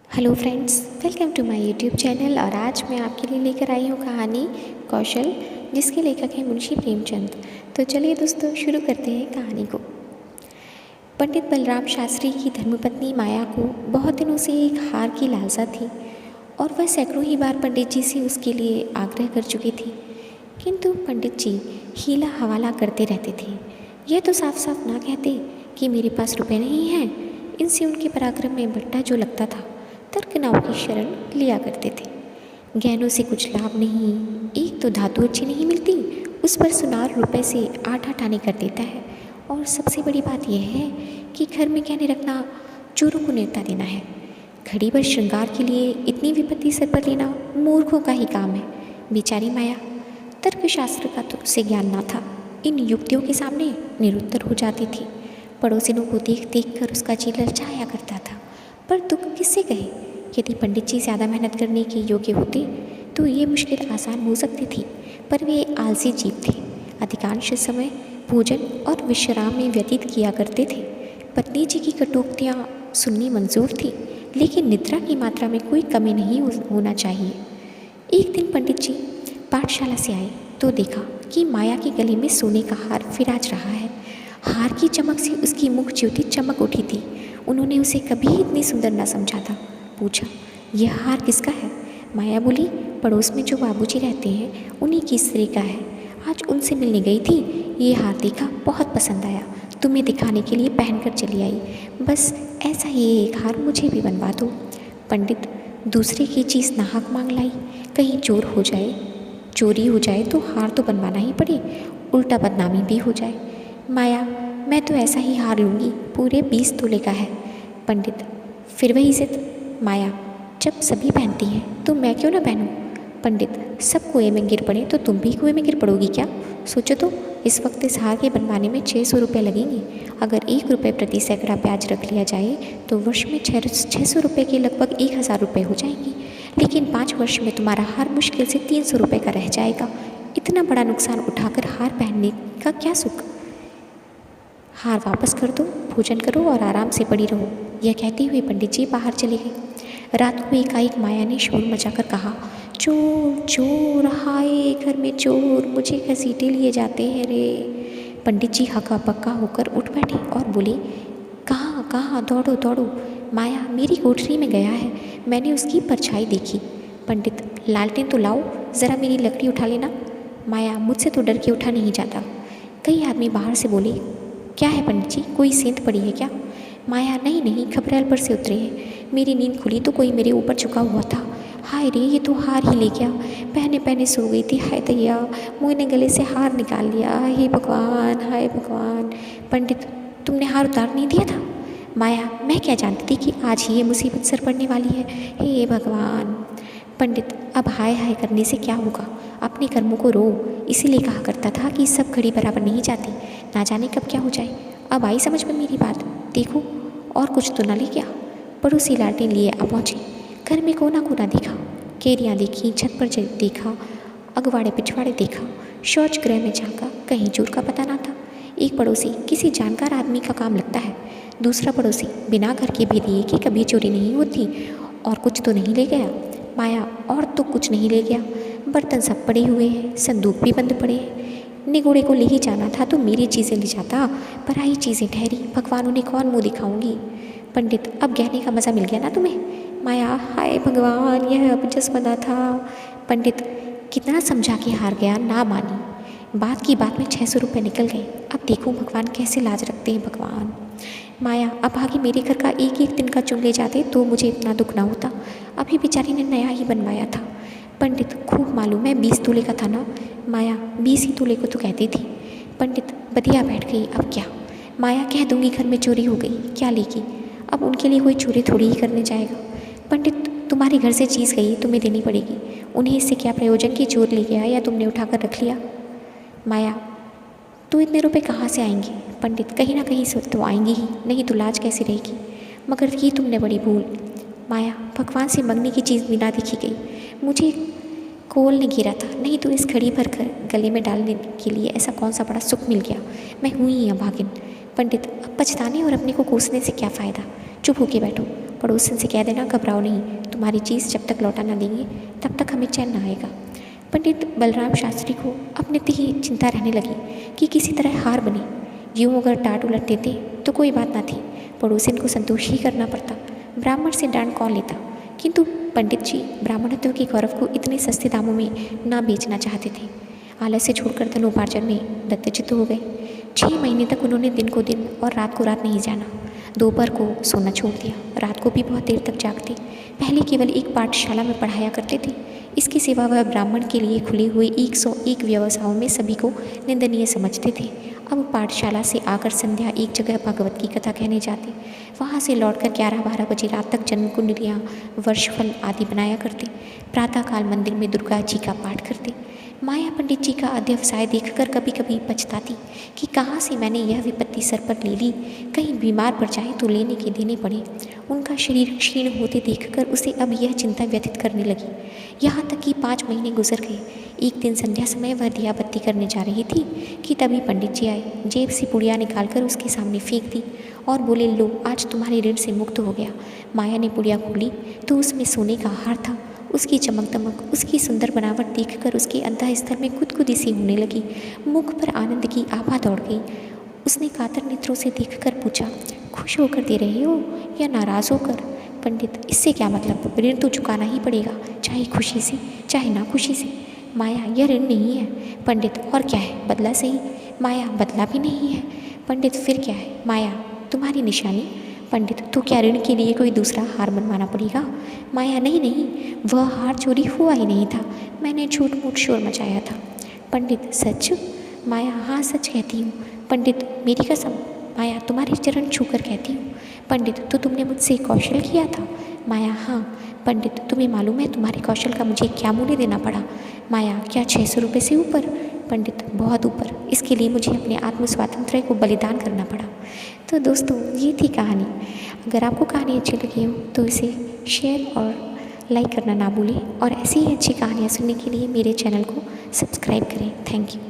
Hello friends, welcome to my YouTube channel. और आज मैं आपके लिए लेकर आई हूँ कहानी कौशल, जिसके लेखक हैं मुंशी प्रेमचंद। तो चलिए दोस्तों, शुरू करते हैं कहानी को। पंडित बलराम शास्त्री की धर्मपत्नी माया को बहुत दिनों से एक हार की लालसा थी और वह सैकड़ों ही बार पंडित जी से उसके लिए आग्रह कर चुकी थी, किंतु पंडित जी हीला हवाला करते रहते थे। यह तो साफ साफ ना कहते कि मेरे पास रुपए नहीं हैं। इनसे उनके पराक्रम में बट्टा जो लगता था, तर्क नाव की शरण लिया करते थे। गहनों से कुछ लाभ नहीं, एक तो धातु अच्छी नहीं मिलती, उस पर सुनार रुपए से आठ आने कर देता है, और सबसे बड़ी बात यह है कि घर में गहने रखना चोरों को न्योता देना है। घड़ी भर श्रृंगार के लिए इतनी विपत्ति सर पर लेना मूर्खों का ही काम है। बेचारी माया, तर्कशास्त्र का तो उसे ज्ञान ना था, इन युक्तियों के सामने निरुत्तर हो जाती थी। पड़ोसिनों को देख देख कर उसका जी ललचाया करता था, पर दुख किससे कहे। यदि पंडित जी ज़्यादा मेहनत करने के योग्य होते तो ये मुश्किल आसान हो सकती थी, पर वे आलसी जीव थे। अधिकांश समय भोजन और विश्राम में व्यतीत किया करते थे। पत्नी जी की कटुक्तियाँ सुननी मंजूर थी, लेकिन निद्रा की मात्रा में कोई कमी नहीं होना चाहिए। एक दिन पंडित जी पाठशाला से आए तो देखा कि माया के गले में सोने का हार विराज रहा है। हार की चमक से उसकी मुख ज्योति चमक उठी थी। उन्होंने उसे कभी इतनी सुंदर न समझा था। पूछा, यह हार किसका है? माया बोली, पड़ोस में जो बाबूजी रहते हैं उन्हीं की स्त्री का है। आज उनसे मिलने गई थी, ये हार देखा, बहुत पसंद आया, तुम्हें दिखाने के लिए पहन कर चली आई। बस ऐसा ही एक हार मुझे भी बनवा दो। पंडित, दूसरे की चीज़ नाहक मांग लाई, कहीं चोरी हो जाए तो हार तो बनवाना ही पड़े, उल्टा बदनामी भी हो जाए। माया, मैं तो ऐसा ही हार लूँगी, पूरे 20 तोले का है। पंडित, फिर वही जिद। माया, जब सभी पहनती हैं तो मैं क्यों ना पहनूं? पंडित, सब कुएं में गिर पड़े तो तुम भी कुएं में गिर पड़ोगी क्या? सोचो तो, इस वक्त इस हार के बनवाने में 600 रुपये लगेंगे। अगर 1 रुपये प्रति सैकड़ा ब्याज रख लिया जाए तो वर्ष में 600 रुपये के लगभग 1000 रुपये हो जाएंगी। लेकिन 5 वर्ष में तुम्हारा हार मुश्किल से 300 रुपये का रह जाएगा। इतना बड़ा नुकसान उठाकर हार पहनने का क्या सुख? हार वापस कर दो, भोजन करो और आराम से पड़ी रहो। यह कहते हुए पंडित जी बाहर चले गए। रात को एकाएक माया ने शोर मचाकर कहा, चोर चोर, हाय घर में चोर, मुझे घसीटे लिए जाते हैं रे। पंडित जी हक्का बक्का होकर उठ बैठे और बोले, कहाँ कहाँ, दौड़ो दौड़ो। माया, मेरी कोठरी में गया है, मैंने उसकी परछाई देखी। पंडित, लालटेन तो लाओ, ज़रा मेरी लकड़ी उठा लेना। माया, मुझसे तो डर के उठा नहीं जाता। कई आदमी बाहर से बोले, क्या है पंडित जी, कोई सेंध पड़ी है क्या? माया, नहीं नहीं, खबरेल पर से उतरे हैं। मेरी नींद खुली तो कोई मेरे ऊपर झुका हुआ था। हाय रे, ये तो हार ही ले गया। पहने पहने सो गई थी, हाय दैया, मुँह ने गले से हार निकाल लिया। हे भगवान, हाय भगवान। पंडित, तुमने हार उतार नहीं दिया था? माया, मैं क्या जानती थी कि आज ही ये मुसीबत सर पड़ने वाली है। हे भगवान। पंडित, अब हाय हाय करने से क्या होगा, अपने कर्मों को रो। इसीलिए कहा करता था कि सब घड़ी बराबर नहीं जाती, ना जाने कब क्या हो जाए। अब आई समझ में मेरी बात? देखो, और कुछ तो ना ले गया। पड़ोसी लालटेन लिए आ पहुँचे। घर में कोना कोना देखा, केरियाँ देखी, छत पर देखा, अगवाड़े पिछवाड़े देखा, शौच गृह में झाँका, कहीं चोर का पता ना था। एक पड़ोसी किसी जानकार आदमी का काम लगता है, दूसरा पड़ोसी बिना घर के भी दिए कि कभी चोरी नहीं होती, और कुछ तो नहीं ले गया। माया, और तो कुछ नहीं ले गया, बर्तन सब पड़े हुए हैं, संदूक भी बंद पड़े हैं। निगोड़े को ले ही जाना था तो मेरी चीज़ें ले जाता, पराई चीज़ें ठहरी, भगवान उन्हें कौन मुँह दिखाऊंगी। पंडित, अब गहने का मज़ा मिल गया ना तुम्हें? माया, हाय भगवान, यह अब जसमदा था। पंडित, कितना समझा के हार गया, ना मानी। बात की बात में 600 रुपये निकल गए। अब देखो भगवान कैसे लाज रखते हैं भगवान। माया, अब आगे मेरे घर का एक एक दिन का चुन ले जाते तो मुझे इतना दुख ना होता। अभी बेचारी ने नया ही बनवाया था। पंडित, खूब मालूम है 20 तोले का था ना? माया, 20 ही तोले को तो कहती थी। पंडित, बदिया बैठ गई, अब क्या? माया, कह दूंगी घर में चोरी हो गई, क्या लेगी? अब उनके लिए कोई चोरी थोड़ी ही करने जाएगा। पंडित, तुम्हारे घर से चीज़ गई, तुम्हें देनी पड़ेगी। उन्हें इससे क्या प्रयोजन कि चोर ले गया या तुमने उठाकर रख लिया? माया, तो इतने रुपए कहाँ से आएंगे? पंडित, कहीं ना कहीं से तो आएंगी ही, नहीं तो लाज कैसे रहेगी? मगर की तुमने बड़ी भूल। माया, भगवान से मंगने की चीज़ बिना देखी गई, मुझे कोल ने गिरा था, नहीं तो इस घड़ी भर कर गले में डालने के लिए ऐसा कौन सा बड़ा सुख मिल गया। मैं हुई ही अभागिन। पंडित, अब पछताने और अपने को कोसने से क्या फ़ायदा, चुप होके बैठो। पड़ोसन से कह देना घबराओ नहीं, तुम्हारी चीज़ जब तक लौटा ना देंगे तब तक हमें चैन ना आएगा। पंडित बलराम शास्त्री को अपने ही चिंता रहने लगी कि किसी तरह हार बनी। यूँ अगर टाट उलट देते तो कोई बात ना थी, पड़ोसन को संतोष ही करना पड़ता, ब्राह्मण से डांट कौन लेता। किंतु पंडित जी ब्राह्मणत्व के गौरव को इतने सस्ते दामों में ना बेचना चाहते थे। आलस्य छोड़कर धनोपार्जन में दत्तचित्त हो गए। 6 महीने तक उन्होंने दिन को दिन और रात को रात नहीं जाना। दोपहर को सोना छोड़ दिया, रात को भी बहुत देर तक जागते। पहले केवल एक पाठशाला में पढ़ाया करते थे, इसके सिवा वह ब्राह्मण के लिए खुले हुए 101 व्यवसायों में सभी को निंदनीय समझते थे। अब पाठशाला से आकर संध्या एक जगह भागवत की कथा कहने जाते, वहाँ से लौटकर 11-12 बजे रात तक जन्म कुंडलियाँ, वर्षफल आदि बनाया करते। प्रातःकाल मंदिर में दुर्गा जी का पाठ करते। माया पंडित जी का अध्यवसाय देखकर कभी कभी पछताती कि कहाँ से मैंने यह विपत्ति सर पर ले ली, कहीं बीमार पड़ जाए तो लेने के देने पड़े। उनका शरीर क्षीण होते देखकर उसे अब यह चिंता व्यथित करने लगी। यहाँ तक कि 5 महीने गुजर गए। एक दिन संध्या समय वह दिया बत्ती करने जा रही थी कि तभी पंडित जी आए, जेब से पुड़िया निकालकर उसके सामने फेंक दी और बोले, लो आज तुम्हारे ऋण से मुक्त हो गया। माया ने पुड़िया खोली तो उसमें सोने का हार था। उसकी चमक दमक, उसकी सुंदर बनावट देखकर उसके अंतःस्थल में खुदखुदी सी होने लगी। मुख पर आनंद की आभा दौड़ गई। उसने कातर नेत्रों से देखकर पूछा, खुश होकर दे रहे हो या नाराज़ होकर? पंडित, इससे क्या मतलब, ऋण तो चुकाना ही पड़ेगा, चाहे खुशी से चाहे ना खुशी से। माया, यह ऋण नहीं है। पंडित, और क्या है, बदला सही। माया, बदला भी नहीं है। पंडित, फिर क्या है? माया, तुम्हारी निशानी। पंडित, तो क्या ऋण के लिए कोई दूसरा हार बनवाना पड़ेगा? माया, नहीं नहीं, वह हार चोरी हुआ ही नहीं था, मैंने झूठ मूठ शोर मचाया था। पंडित, सच? माया, हाँ सच कहती हूँ। पंडित, मेरी कसम। माया, तुम्हारे चरण छूकर कहती हूँ। पंडित, तो तुमने मुझसे कौशल किया था? माया, हाँ। पंडित, तुम्हें मालूम है तुम्हारे कौशल का मुझे क्या मूल्य देना पड़ा? माया, क्या 600 रुपये से ऊपर? पंडित, बहुत ऊपर, इसके लिए मुझे अपने आत्म स्वातंत्र्य को बलिदान करना पड़ा। तो दोस्तों, ये थी कहानी। अगर आपको कहानी अच्छी लगी हो तो इसे शेयर और लाइक करना ना भूलें और ऐसी ही अच्छी कहानियाँ सुनने के लिए मेरे चैनल को सब्सक्राइब करें। Thank you.